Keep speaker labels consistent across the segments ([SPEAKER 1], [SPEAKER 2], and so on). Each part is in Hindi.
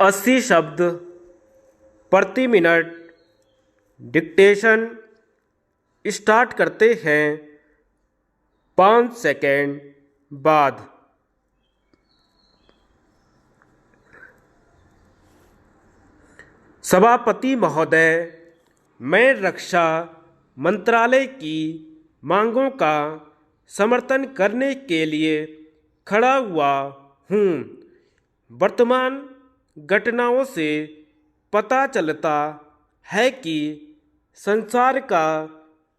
[SPEAKER 1] 80 शब्द प्रति मिनट डिक्टेशन स्टार्ट करते हैं 5 सेकेंड बाद। सभापति महोदय, मैं रक्षा मंत्रालय की मांगों का समर्थन करने के लिए खड़ा हुआ हूँ। वर्तमान घटनाओं से पता चलता है कि संसार का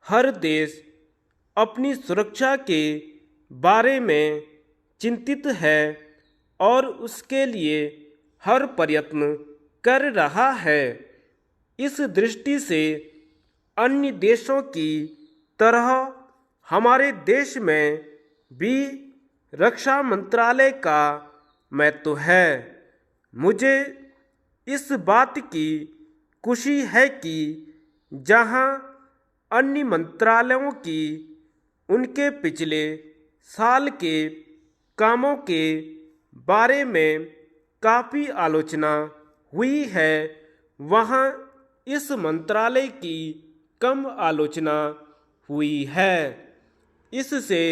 [SPEAKER 1] हर देश अपनी सुरक्षा के बारे में चिंतित है और उसके लिए हर प्रयत्न कर रहा है। इस दृष्टि से अन्य देशों की तरह हमारे देश में भी रक्षा मंत्रालय का महत्व है। मुझे इस बात की खुशी है कि जहां अन्य मंत्रालयों की उनके पिछले साल के कामों के बारे में काफ़ी आलोचना हुई है, वहां इस मंत्रालय की कम आलोचना हुई है। इससे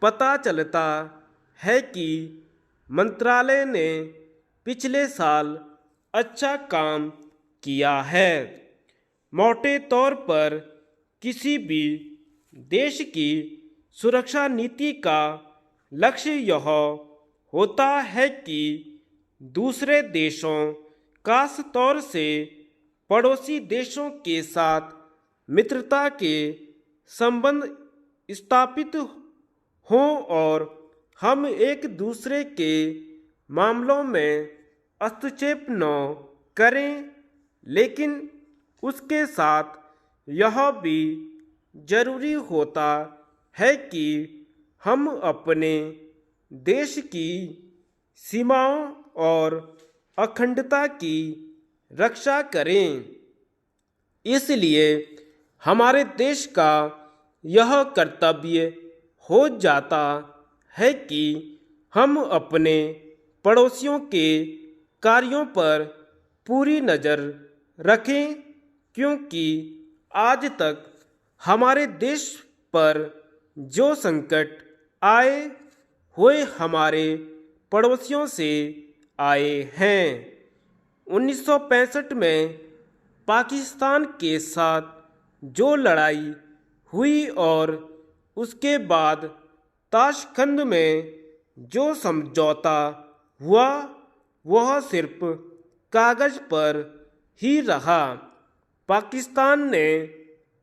[SPEAKER 1] पता चलता है कि मंत्रालय ने पिछले साल अच्छा काम किया है। मोटे तौर पर किसी भी देश की सुरक्षा नीति का लक्ष्य यह होता है कि दूसरे देशों, खास तौर से पड़ोसी देशों के साथ मित्रता के संबंध स्थापित हों और हम एक दूसरे के मामलों में हस्तक्षेप न करें। लेकिन उसके साथ यह भी जरूरी होता है कि हम अपने देश की सीमाओं और अखंडता की रक्षा करें। इसलिए हमारे देश का यह कर्तव्य हो जाता है कि हम अपने पड़ोसियों के कार्यों पर पूरी नज़र रखें, क्योंकि आज तक हमारे देश पर जो संकट आए हुए हमारे पड़ोसियों से आए हैं। 1965 में पाकिस्तान के साथ जो लड़ाई हुई और उसके बाद ताशकंद में जो समझौता हुआ, वह सिर्फ कागज़ पर ही रहा। पाकिस्तान ने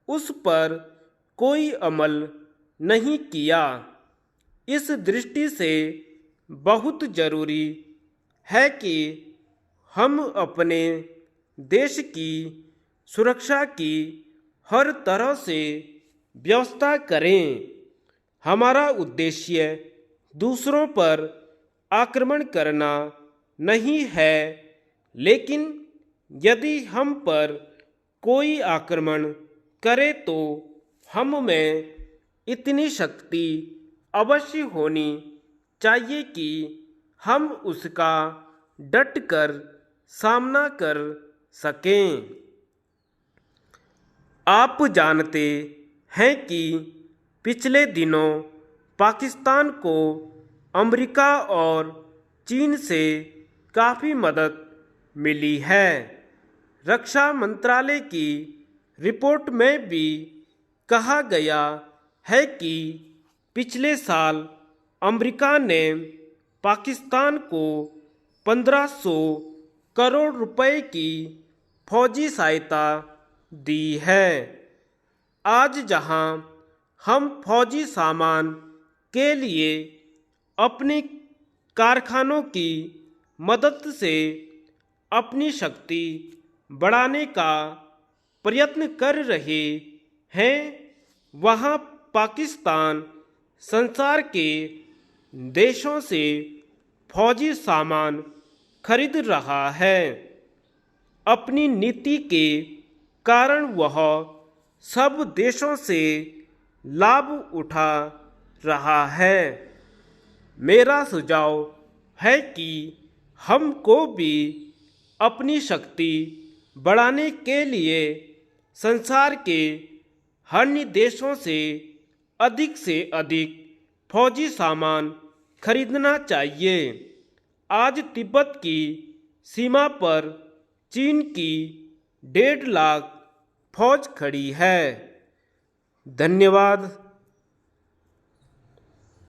[SPEAKER 1] उस पर कोई अमल नहीं किया। इस दृष्टि से बहुत ज़रूरी है कि हम अपने देश की सुरक्षा की हर तरह से व्यवस्था करें। हमारा उद्देश्य दूसरों पर आक्रमण करना नहीं है, लेकिन यदि हम पर कोई आक्रमण करे तो हम में इतनी शक्ति अवश्य होनी चाहिए कि हम उसका डट कर सामना कर सकें। आप जानते हैं कि पिछले दिनों पाकिस्तान को अमेरिका और चीन से काफ़ी मदद मिली है। रक्षा मंत्रालय की रिपोर्ट में भी कहा गया है कि पिछले साल अमेरिका ने पाकिस्तान को 1500 करोड़ रुपए की फौजी सहायता दी है। आज जहां हम फौजी सामान के लिए अपने कारखानों की मदद से अपनी शक्ति बढ़ाने का प्रयत्न कर रहे हैं, वहां पाकिस्तान संसार के देशों से फौजी सामान खरीद रहा है। अपनी नीति के कारण वह सब देशों से लाभ उठा रहा है। मेरा सुझाव है कि हमको भी अपनी शक्ति बढ़ाने के लिए संसार के अन्य देशों से अधिक फौजी सामान खरीदना चाहिए। आज तिब्बत की सीमा पर चीन की 1.5 लाख फौज खड़ी है। धन्यवाद।